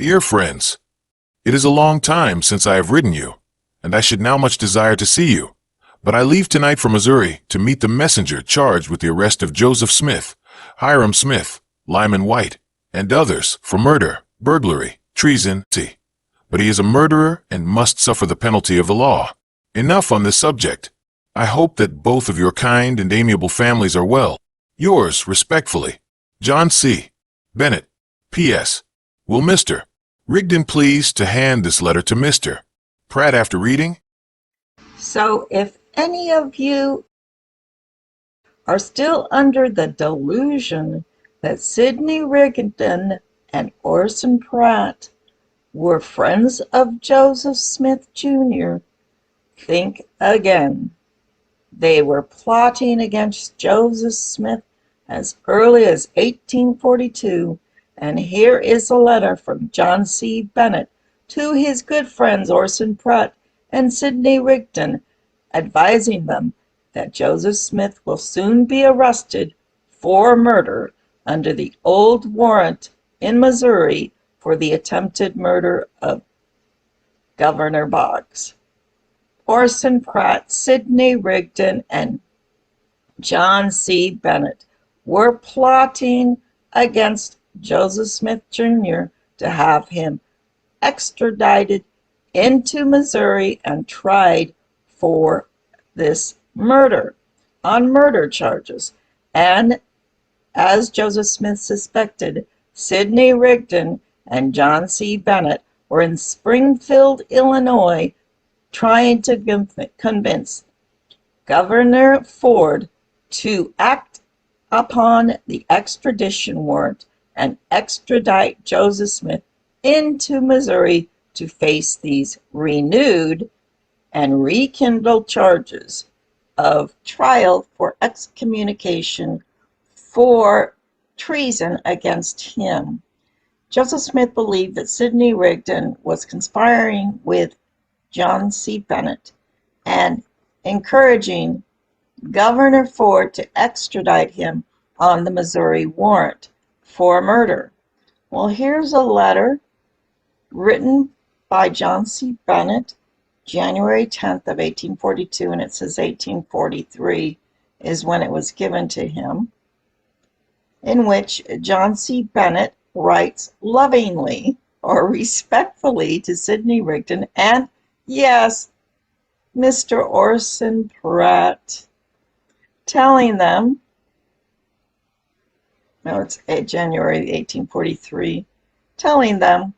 Dear friends, it is a long time since I have written you, and I should now much desire to see you. But I leave tonight for Missouri to meet the messenger charged with the arrest of Joseph Smith, Hiram Smith, Lyman White, and others for murder, burglary, treason, but he is a murderer and must suffer the penalty of the law. Enough on this subject. I hope that both of your kind and amiable families are well. Yours, respectfully, John C. Bennett. P.S. Will Mr. Rigdon please to hand this letter to Mr. Pratt after reading? So if any of you are still under the delusion that Sidney Rigdon and Orson Pratt were friends of Joseph Smith Jr., think again. They were plotting against Joseph Smith as early as 1842, and here is a letter from John C. Bennett to his good friends Orson Pratt and Sidney Rigdon, advising them that Joseph Smith will soon be arrested for murder under the old warrant in Missouri for the attempted murder of Governor Boggs. Orson Pratt, Sidney Rigdon, and John C. Bennett were plotting against Joseph Smith Jr. to have him extradited into Missouri and tried for this murder on murder charges. And as Joseph Smith suspected, Sidney Rigdon and John C. Bennett were in Springfield, Illinois, trying to convince Governor Ford to act upon the extradition warrant and extradite Joseph Smith into Missouri to face these renewed and rekindled charges of trial for excommunication for treason against him. Joseph Smith believed that Sidney Rigdon was conspiring with John C. Bennett and encouraging Governor Ford to extradite him on the Missouri warrant for murder. Well, here's a letter written by John C. Bennett, January 10th of 1842, and it says 1843 is when it was given to him, in which John C. Bennett writes lovingly or respectfully to Sidney Rigdon and, yes, Mr. Orson Pratt, telling them, no, it's January 1843, telling them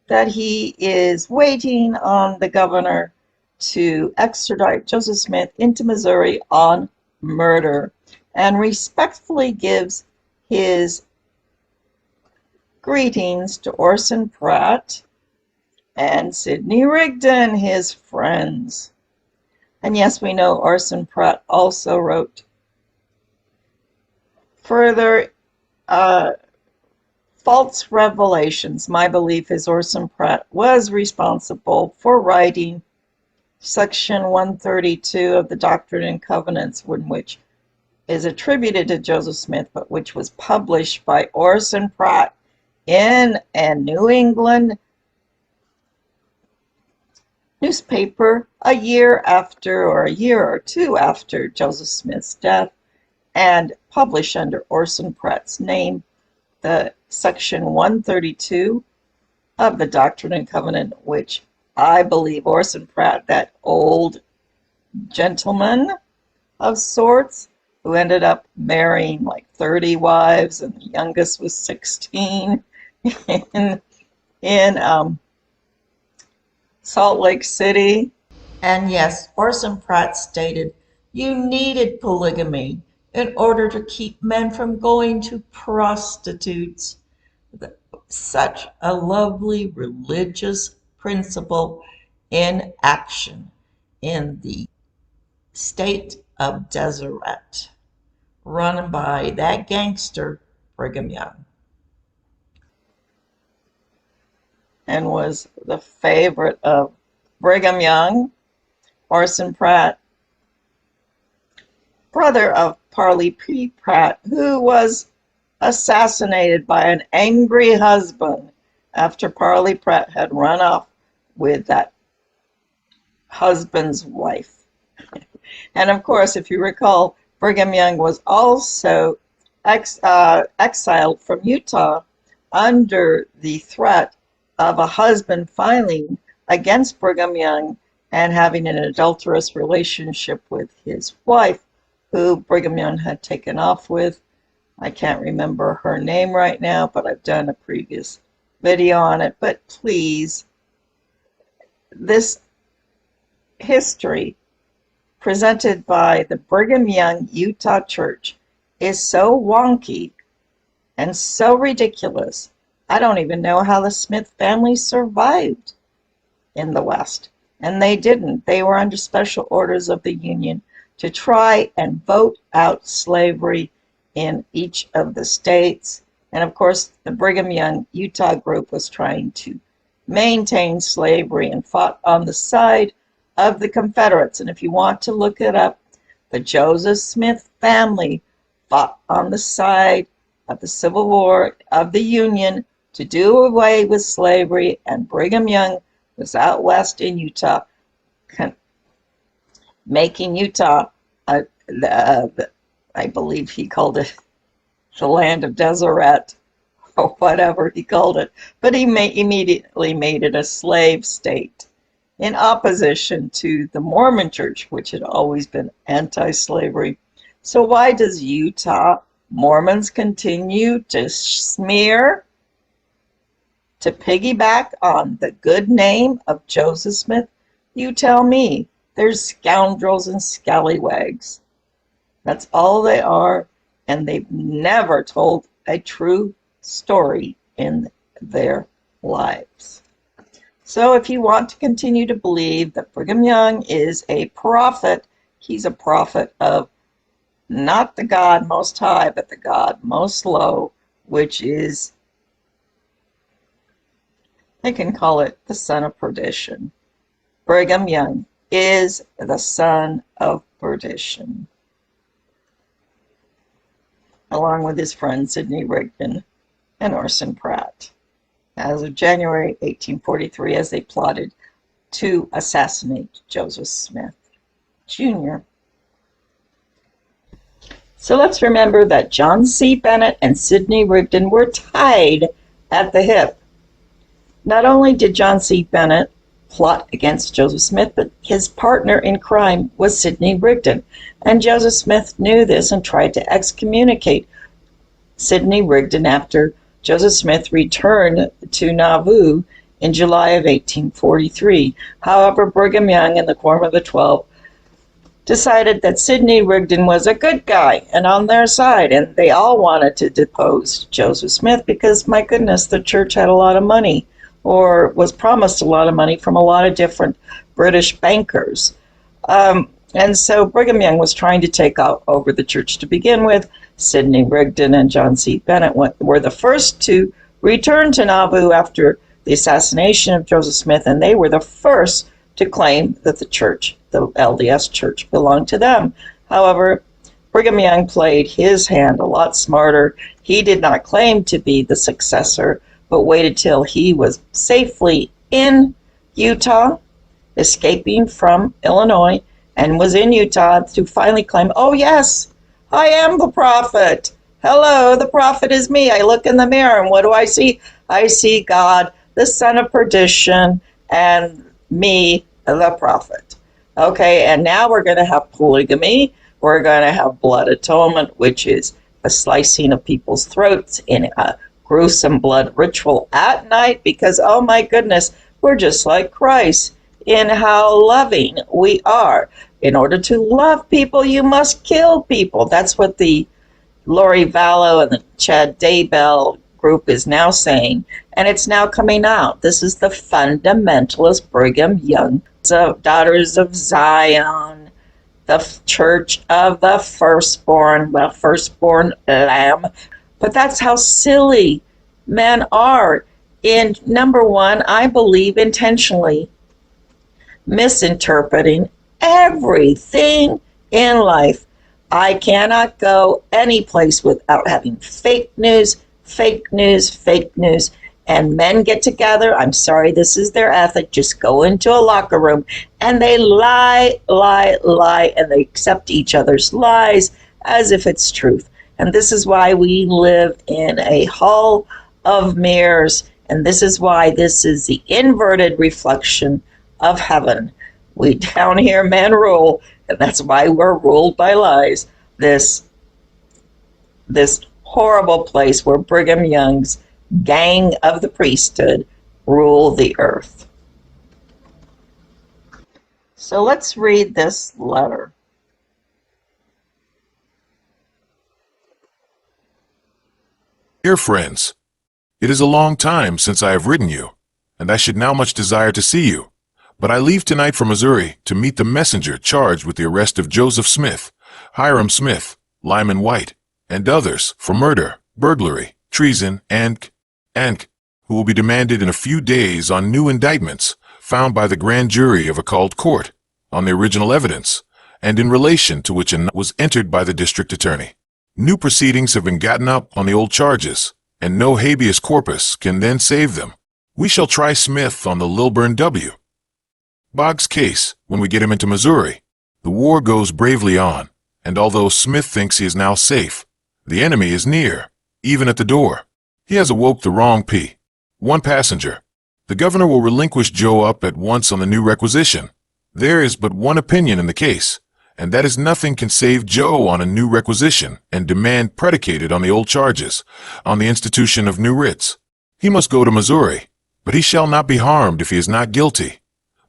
that he is waiting on the governor to extradite Joseph Smith into Missouri on murder, and respectfully gives his greetings to Orson Pratt and Sidney Rigdon, his friends. And yes, we know Orson Pratt also wrote further false revelations. My belief is Orson Pratt was responsible for writing Section 132 of the Doctrine and Covenants, which is attributed to Joseph Smith, but which was published by Orson Pratt in a New England newspaper a year or two after Joseph Smith's death, and published under Orson Pratt's name the Section 132 of the Doctrine and Covenant, which I believe Orson Pratt, that old gentleman of sorts, who ended up marrying like 30 wives, and the youngest was 16 in Salt Lake City. And yes, Orson Pratt stated, you needed polygamy in order to keep men from going to prostitutes. Such a lovely religious principle in action in the state of Deseret, run by that gangster Brigham Young, and was the favorite of Brigham Young. Orson Pratt, brother of Parley P. Pratt, who was assassinated by an angry husband after Parley Pratt had run off with that husband's wife. And of course, if you recall, Brigham Young was also exiled from Utah under the threat of a husband filing against Brigham Young and having an adulterous relationship with his wife, who Brigham Young had taken off with. I can't remember her name right now, but I've done a previous video on it. But please, this history presented by the Brigham Young Utah Church is so wonky and so ridiculous. I don't even know how the Smith family survived in the West. And they didn't. They were under special orders of the Union to try and vote out slavery in each of the states. And of course, the Brigham Young Utah group was trying to maintain slavery and fought on the side of the Confederates. And if you want to look it up, the Joseph Smith family fought on the side of the Civil War of the Union to do away with slavery, and Brigham Young was out west in Utah, making Utah, I believe he called it the land of Deseret, or whatever he called it, but he immediately made it a slave state in opposition to the Mormon Church, which had always been anti-slavery. So why does Utah Mormons continue to smear, to piggyback on the good name of Joseph Smith? You tell me. They're scoundrels and scallywags. That's all they are, and they've never told a true story in their lives. So if you want to continue to believe that Brigham Young is a prophet, he's a prophet of not the God Most High, but the God Most Low, which is, they can call it the son of perdition. Brigham Young is the son of perdition, along with his friend Sidney Rigdon and Orson Pratt, as of January 1843, as they plotted to assassinate Joseph Smith Jr. So let's remember that John C. Bennett and Sidney Rigdon were tied at the hip. Not only did John C. Bennett plot against Joseph Smith, but his partner in crime was Sidney Rigdon. And Joseph Smith knew this and tried to excommunicate Sidney Rigdon after Joseph Smith returned to Nauvoo in July of 1843. However, Brigham Young and the Quorum of the 12 decided that Sidney Rigdon was a good guy and on their side, and they all wanted to depose Joseph Smith because, my goodness, the church had a lot of money, or was promised a lot of money from a lot of different British bankers. And so Brigham Young was trying to take over the church to begin with. Sidney Rigdon and John C. Bennett were the first to return to Nauvoo after the assassination of Joseph Smith, and they were the first to claim that the church, the LDS church, belonged to them. However, Brigham Young played his hand a lot smarter. He did not claim to be the successor, but waited till he was safely in Utah, escaping from Illinois, and was in Utah to finally claim, oh yes, I am the prophet. Hello, the prophet is me. I look in the mirror, and what do I see? I see God, the son of perdition, and me, the prophet. Okay, and now we're going to have polygamy. We're going to have blood atonement, which is a slicing of people's throats in a gruesome blood ritual at night, because, oh my goodness, we're just like Christ in how loving we are. In order to love people, you must kill people. That's what the Lori Vallow and the Chad Daybell group is now saying, and it's now coming out. This is the fundamentalist Brigham Young, the Daughters of Zion, the Church of the Firstborn Lamb. But that's how silly men are in, number one, I believe, intentionally misinterpreting everything in life. I cannot go any place without having fake news, fake news, fake news. And men get together. I'm sorry, this is their ethic. Just go into a locker room and they lie, and they accept each other's lies as if it's truth. And this is why we live in a hall of mirrors. And this is why this is the inverted reflection of heaven. We down here, men rule, and that's why we're ruled by lies. This horrible place where Brigham Young's gang of the priesthood rule the earth. So let's read this letter. Dear friends, it is a long time since I have written you, and I should now much desire to see you. But I leave tonight for Missouri to meet the messenger charged with the arrest of Joseph Smith, Hiram Smith, Lyman White, and others for murder, burglary, treason, and who will be demanded in a few days on new indictments found by the grand jury of a called court on the original evidence, and in relation to which was entered by the district attorney. New proceedings have been gotten up on the old charges, and no habeas corpus can then save them. We shall try Smith on the Lilburn W. Boggs case when we get him into Missouri. The war goes bravely on, and although Smith thinks he is now safe, the enemy is near, even at the door. He has awoke the wrong one passenger. The governor will relinquish Joe up at once on the new requisition. There is but one opinion in the case, and that is nothing can save Joe on a new requisition and demand predicated on the old charges, on the institution of new writs. He must go to Missouri, but he shall not be harmed if he is not guilty.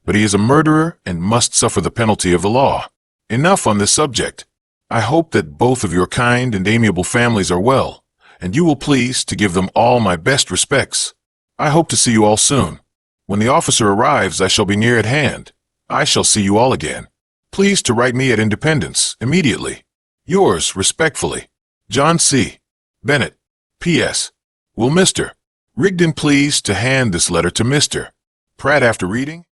But he is a murderer and must suffer the penalty of the law. Enough on this subject. I hope that both of your kind and amiable families are well, and you will please to give them all my best respects. I hope to see you all soon. When the officer arrives, I shall be near at hand. I shall see you all again. Please to write me at Independence immediately. Yours respectfully, John C. Bennett. P.S. Will Mr. Rigdon please to hand this letter to Mr. Pratt after reading?